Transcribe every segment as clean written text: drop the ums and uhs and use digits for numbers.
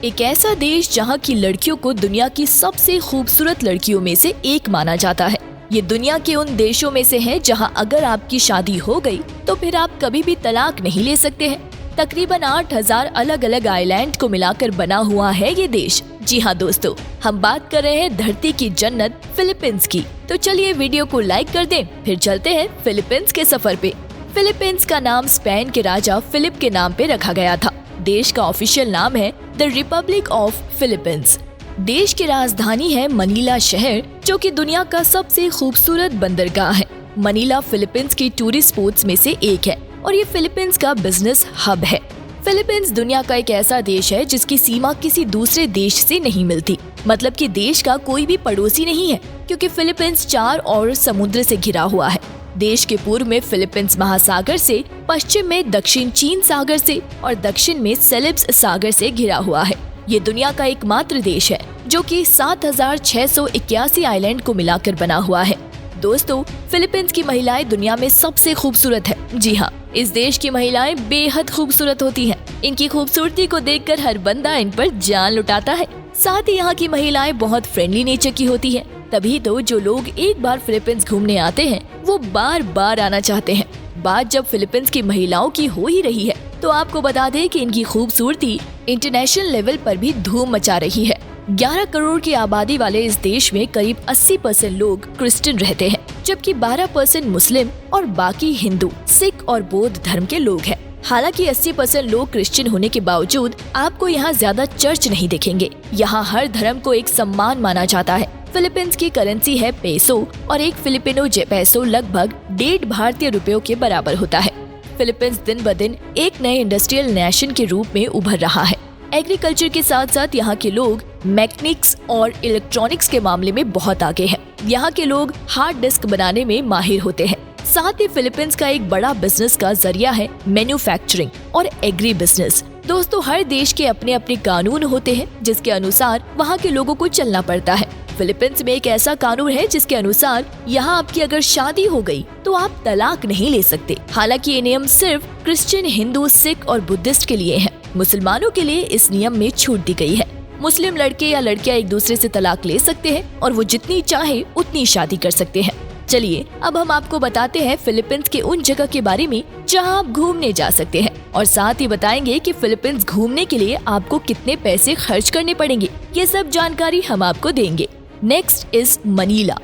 एक ऐसा देश जहाँ की लड़कियों को दुनिया की सबसे खूबसूरत लड़कियों में से एक माना जाता है। ये दुनिया के उन देशों में से है जहाँ अगर आपकी शादी हो गई तो फिर आप कभी भी तलाक नहीं ले सकते हैं। तकरीबन 8000 अलग अलग आइलैंड को मिलाकर बना हुआ है ये देश। जी हाँ दोस्तों, हम बात कर रहे हैं धरती की जन्नत फिलीपींस की। तो चलिए वीडियो को लाइक कर दें, फिर चलते हैं फिलीपींस के सफर पे। फिलीपींस का नाम स्पेन के राजा फिलिप के नाम पे रखा गया था। देश का ऑफिशियल नाम है द रिपब्लिक ऑफ फिलीपींस। देश की राजधानी है मनीला शहर, जो कि दुनिया का सबसे खूबसूरत बंदरगाह है। मनीला फिलीपींस की टूरिस्ट स्पॉट्स में से एक है और ये फिलीपींस का बिजनेस हब है। फिलीपींस दुनिया का एक ऐसा देश है जिसकी सीमा किसी दूसरे देश से नहीं मिलती। मतलब कि देश का कोई भी पड़ोसी नहीं है, क्योंकि फिलीपींस 4 और समुद्र से घिरा हुआ है। देश के पूर्व में फिलीपींस महासागर से, पश्चिम में दक्षिण चीन सागर से और दक्षिण में सेलिब्स सागर से घिरा हुआ है। ये दुनिया का एकमात्र देश है जो कि 7681 आइलैंड को मिलाकर बना हुआ है। दोस्तों, फिलीपींस की महिलाएं दुनिया में सबसे खूबसूरत है। जी हाँ, इस देश की महिलाएं बेहद खूबसूरत होती हैं। इनकी खूबसूरती को देखकर हर बंदा इन पर जान लुटाता है। साथ ही यहाँ की महिलाएं बहुत फ्रेंडली नेचर की होती हैं। तभी तो जो लोग एक बार फिलीपींस घूमने आते हैं वो बार बार आना चाहते हैं। बात जब फिलीपींस की महिलाओं की हो ही रही है तो आपको बता दें कि इनकी खूबसूरती इंटरनेशनल लेवल पर भी धूम मचा रही है। 11 करोड़ की आबादी वाले इस देश में करीब 80% लोग क्रिश्चियन रहते हैं, जबकि 12% मुस्लिम और बाकी हिंदू, सिख और बौद्ध धर्म के लोग हैं। हालांकि 80% लोग क्रिश्चियन होने के बावजूद आपको यहाँ ज्यादा चर्च नहीं दिखेंगे। यहाँ हर धर्म को एक सम्मान माना जाता है। फिलीपींस की करेंसी है पेसो और एक फिलिपिनो पैसो लगभग 1.5 भारतीय रुपयों के बराबर होता है। फिलीपींस दिन ब दिन एक नए इंडस्ट्रियल नेशन के रूप में उभर रहा है। एग्रीकल्चर के साथ साथ यहाँ के लोग मैकेनिक्स और इलेक्ट्रॉनिक्स के मामले में बहुत आगे हैं। यहाँ के लोग हार्ड डिस्क बनाने में माहिर होते हैं। साथ ही फिलीपींस का एक बड़ा बिजनेस का जरिया है मैन्युफैक्चरिंग और एग्री बिजनेस। दोस्तों, हर देश के अपने अपने कानून होते हैं जिसके अनुसार वहाँ के लोगों को चलना पड़ता है। फिलीपींस में एक ऐसा कानून है जिसके अनुसार यहाँ आपकी अगर शादी हो गई तो आप तलाक नहीं ले सकते। हालांकि ये नियम सिर्फ क्रिश्चियन, हिंदू, सिख और बुद्धिस्ट के लिए है। मुसलमानों के लिए इस नियम में छूट दी गई है। मुस्लिम लड़के या लड़कियां एक दूसरे से तलाक ले सकते हैं और वो जितनी चाहे उतनी शादी कर सकते हैं। चलिए अब हम आपको बताते हैं फिलीपींस के उन जगह के बारे में जहां आप घूमने जा सकते हैं, और साथ ही बताएंगे कि फिलीपींस घूमने के लिए आपको कितने पैसे खर्च करने पड़ेंगे। ये सब जानकारी हम आपको देंगे। Next is Manila.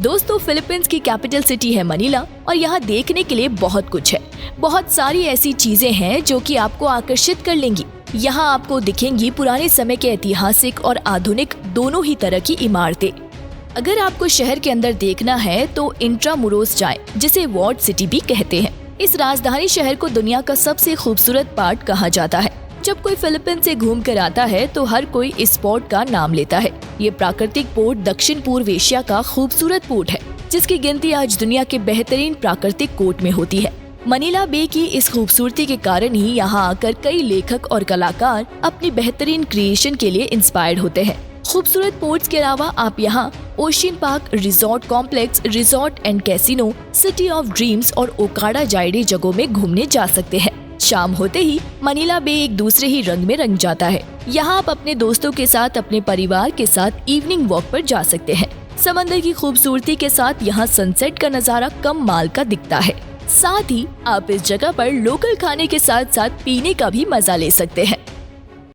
दोस्तों, फिलीपींस की कैपिटल सिटी है मनीला और यहाँ देखने के लिए बहुत कुछ है। बहुत सारी ऐसी चीजें हैं जो कि आपको आकर्षित कर लेंगी। यहाँ आपको दिखेंगी पुराने समय के ऐतिहासिक और आधुनिक दोनों ही तरह की इमारतें। अगर आपको शहर के अंदर देखना है तो इंट्रामुरोस जाएं, जिसे वॉर्ड सिटी भी कहते हैं। इस राजधानी शहर को दुनिया का सबसे खूबसूरत पार्ट कहा जाता है। जब कोई फिलीपींस से घूम कर आता है तो हर कोई इस पोर्ट का नाम लेता है। ये प्राकृतिक पोर्ट दक्षिण पूर्व एशिया का खूबसूरत पोर्ट है, जिसकी गिनती आज दुनिया के बेहतरीन प्राकृतिक कोर्ट में होती है। मनीला बे की इस खूबसूरती के कारण ही यहाँ आकर कई लेखक और कलाकार अपनी बेहतरीन क्रिएशन के लिए इंस्पायर्ड होते हैं। खूबसूरत पोर्ट्स के अलावा आप यहाँ ocean park, resort complex, resort and casino, city of dreams और ओकाडा जाइडे जगहों में घूमने जा सकते हैं। शाम होते ही मनीला बे एक दूसरे ही रंग में रंग जाता है। यहाँ आप अपने दोस्तों के साथ, अपने परिवार के साथ इवनिंग वॉक पर जा सकते हैं। समंदर की खूबसूरती के साथ यहाँ सनसेट का नजारा कम माल का दिखता है। साथ ही आप इस जगह पर लोकल खाने के साथ साथ पीने का भी मजा ले सकते हैं।